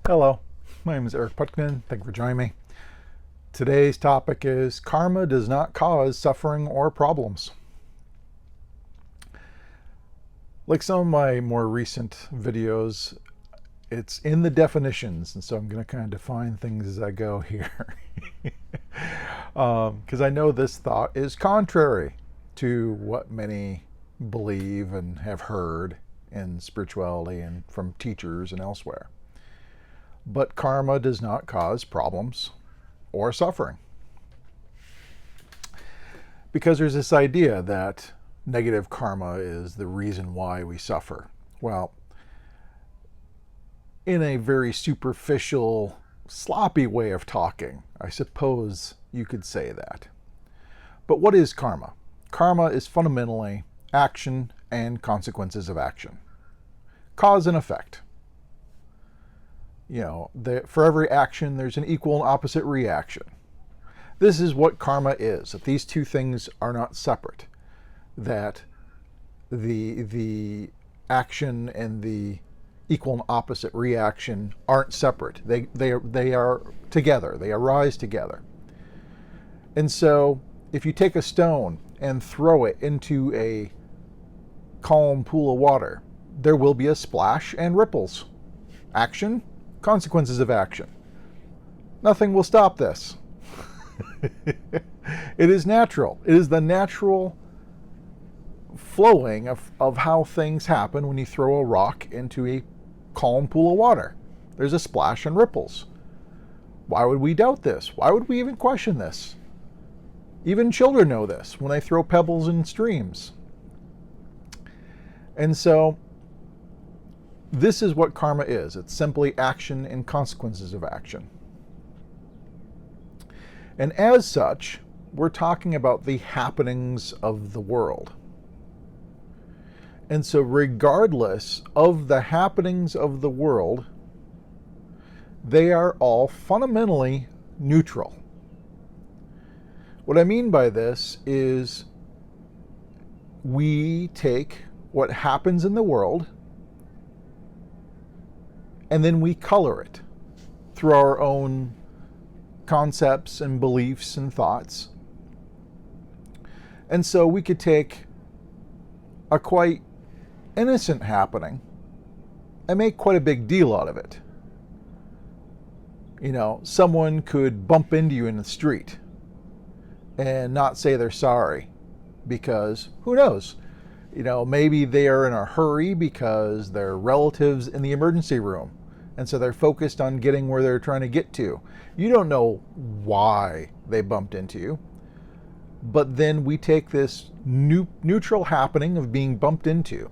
Hello, my name is Eric Putkonen. Thank you for joining me. Today's topic is karma does not cause suffering or problems. Like some of my more recent videos, it's in the definitions, and so I'm going to kind of define things as I go here. Because I know this thought is contrary to what many believe and have heard in spirituality and from teachers and elsewhere. But karma does not cause problems or suffering. Because there's this idea that negative karma is the reason why we suffer. Well, in a very superficial, sloppy way of talking, I suppose you could say that. But what is karma? Karma is fundamentally action and consequences of action. Cause and effect. For every action, there's an equal and opposite reaction. This is what karma is, that these two things are not separate, that the action and the equal and opposite reaction aren't separate. They are together. They arise together. And so if you take a stone and throw it into a calm pool of water, there will be a splash and ripples. Action, consequences of action. Nothing will stop this. It is natural. It is the natural flowing of how things happen when you throw a rock into a calm pool of water. There's a splash and ripples. Why would we doubt this? Why would we even question this? Even children know this when they throw pebbles in streams. And so this is what karma is. It's simply action and consequences of action. And as such, we're talking about the happenings of the world. And so regardless of the happenings of the world, they are all fundamentally neutral. What I mean by this is we take what happens in the world and then we color it through our own concepts and beliefs and thoughts. And so we could take a quite innocent happening and make quite a big deal out of it. Someone could bump into you in the street and not say they're sorry because who knows? Maybe they are in a hurry because their relatives in the emergency room. And so they're focused on getting where they're trying to get to. You don't know why they bumped into you. But then we take this neutral happening of being bumped into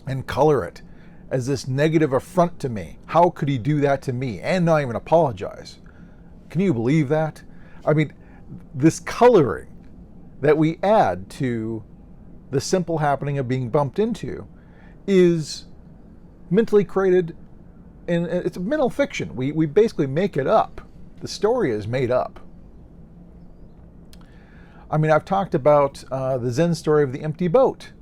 and color it as this negative affront to me. How could he do that to me and not even apologize? Can you believe that? I mean, this coloring that we add to the simple happening of being bumped into is mentally created, and it's a mental fiction. We basically make it up. The story is made up. I mean, I've talked about the Zen story of the empty boat.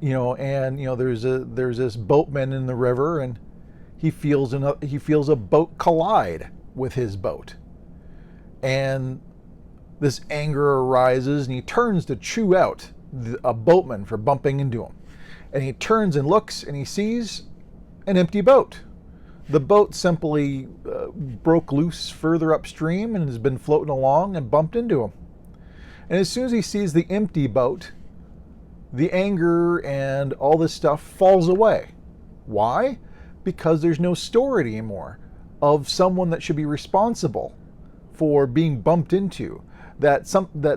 There's this boatman in the river, and he feels a boat collide with his boat, and this anger arises, and he turns to chew out a boatman for bumping into him. And he turns and looks, and he sees an empty boat. The boat simply broke loose further upstream and has been floating along and bumped into him. And as soon as he sees the empty boat, the anger and all this stuff falls away. Why? Because there's no story anymore of someone that should be responsible for being bumped into. That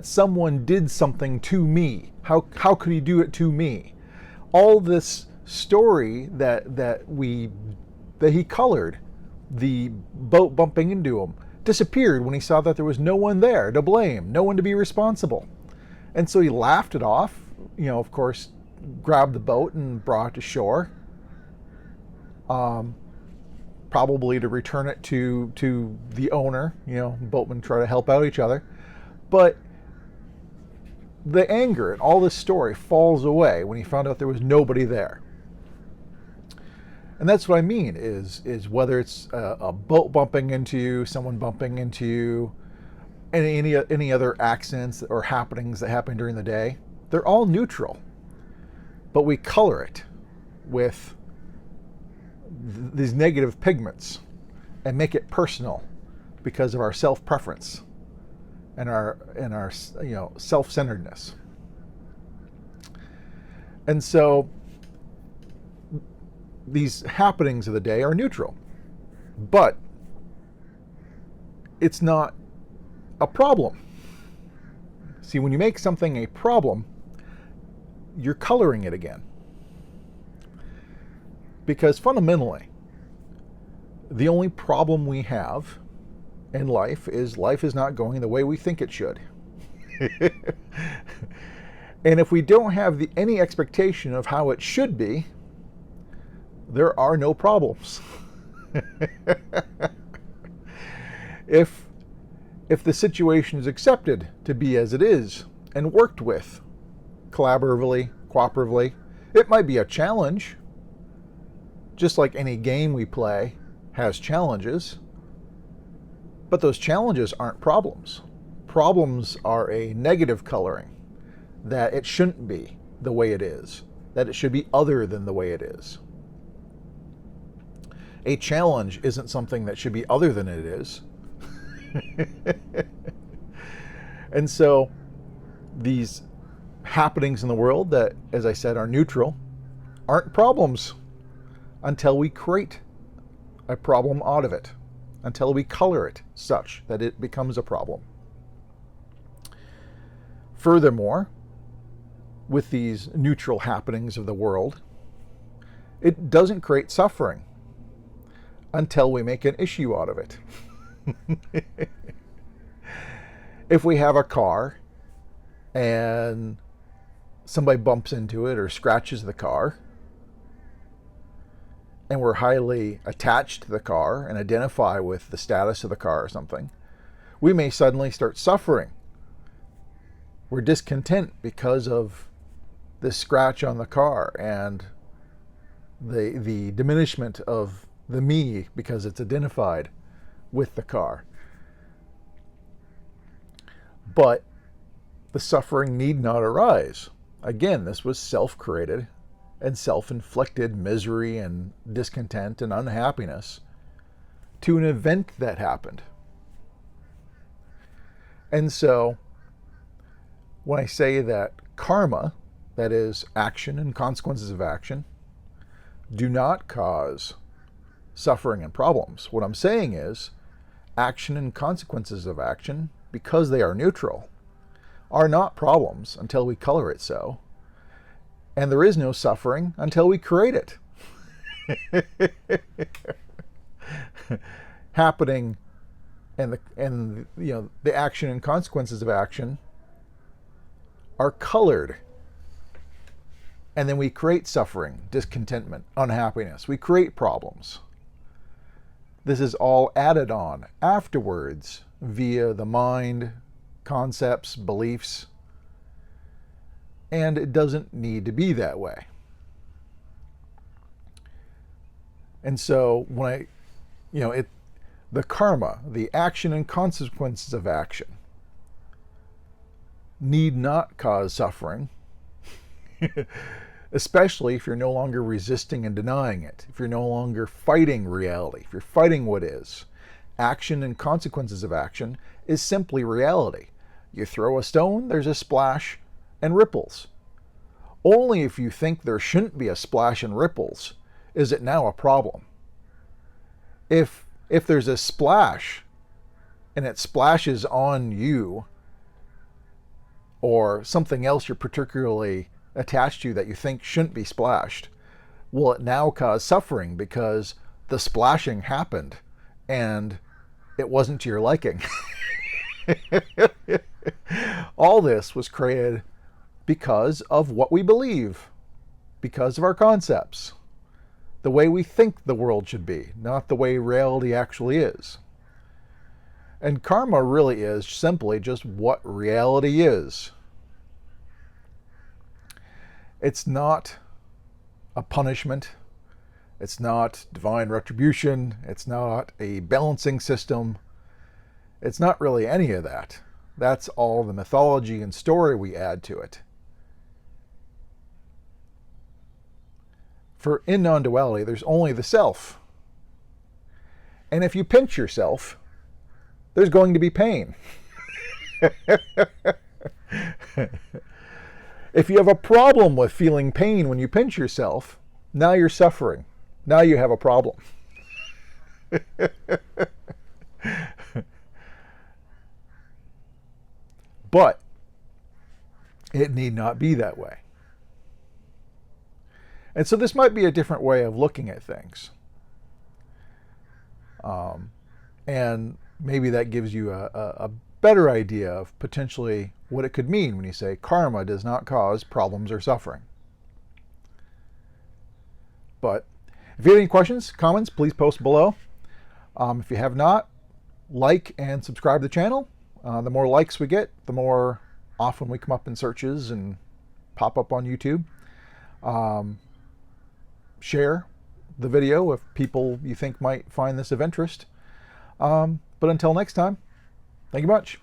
someone did something to me. How could he do it to me? All this story that he colored, the boat bumping into him, disappeared when he saw that there was no one there to blame, no one to be responsible. And so he laughed it off, of course, grabbed the boat and brought it to shore. Probably to return it to the owner. Boatmen try to help out each other. But the anger and all this story falls away when he found out there was nobody there. And that's what I mean is whether it's a boat bumping into you, someone bumping into you, any other accidents or happenings that happen during the day, they're all neutral. But we color it with these negative pigments and make it personal because of our self-preference and our self-centeredness. And so these happenings of the day are neutral, but it's not a problem. See, when you make something a problem, you're coloring it again. Because fundamentally, the only problem we have in life is not going the way we think it should. And if we don't have any expectation of how it should be, there are no problems. If the situation is accepted to be as it is and worked with collaboratively, cooperatively, it might be a challenge, just like any game we play has challenges, but those challenges aren't problems. Problems are a negative coloring, that it shouldn't be the way it is, that it should be other than the way it is. A challenge isn't something that should be other than it is. And so these happenings in the world that, as I said, are neutral, aren't problems until we create a problem out of it, until we color it such that it becomes a problem. Furthermore, with these neutral happenings of the world, it doesn't create suffering until we make an issue out of it. If we have a car and somebody bumps into it or scratches the car, and we're highly attached to the car and identify with the status of the car or something, we may suddenly start suffering. We're discontent because of this scratch on the car and the diminishment of the me because it's identified with the car. But the suffering need not arise. Again, this was self-created and self-inflicted misery and discontent and unhappiness to an event that happened. And so when I say that karma, that is action and consequences of action, do not cause suffering and problems, what I'm saying is action and consequences of action, because they are neutral, are not problems until we color it so. And there is no suffering until we create it. Happening and the action and consequences of action are colored. And then we create suffering, discontentment, unhappiness. We create problems. This is all added on afterwards via the mind, concepts, beliefs, and it doesn't need to be that way. And so when the karma, the action and consequences of action, need not cause suffering, especially if you're no longer resisting and denying it, if you're no longer fighting reality, if you're fighting what is. Action and consequences of action is simply reality. You throw a stone, there's a splash and ripples. Only if you think there shouldn't be a splash and ripples is it now a problem. If there's a splash and it splashes on you or something else you're particularly attached to that you think shouldn't be splashed, will it now cause suffering because the splashing happened and it wasn't to your liking? All this was created because of what we believe, because of our concepts, the way we think the world should be, not the way reality actually is. And karma really is simply just what reality is. It's not a punishment. It's not divine retribution. It's not a balancing system. It's not really any of that. That's all the mythology and story we add to it. For in non-duality, there's only the self. And if you pinch yourself, there's going to be pain. If you have a problem with feeling pain when you pinch yourself, now you're suffering. Now you have a problem. But it need not be that way. And so this might be a different way of looking at things. And maybe that gives you a better idea of potentially what it could mean when you say karma does not cause problems or suffering. But if you have any questions, comments, please post below. If you have not, like and subscribe to the channel. The more likes we get, the more often we come up in searches and pop up on YouTube. Share the video if people you think might find this of interest. But until next time, thank you much.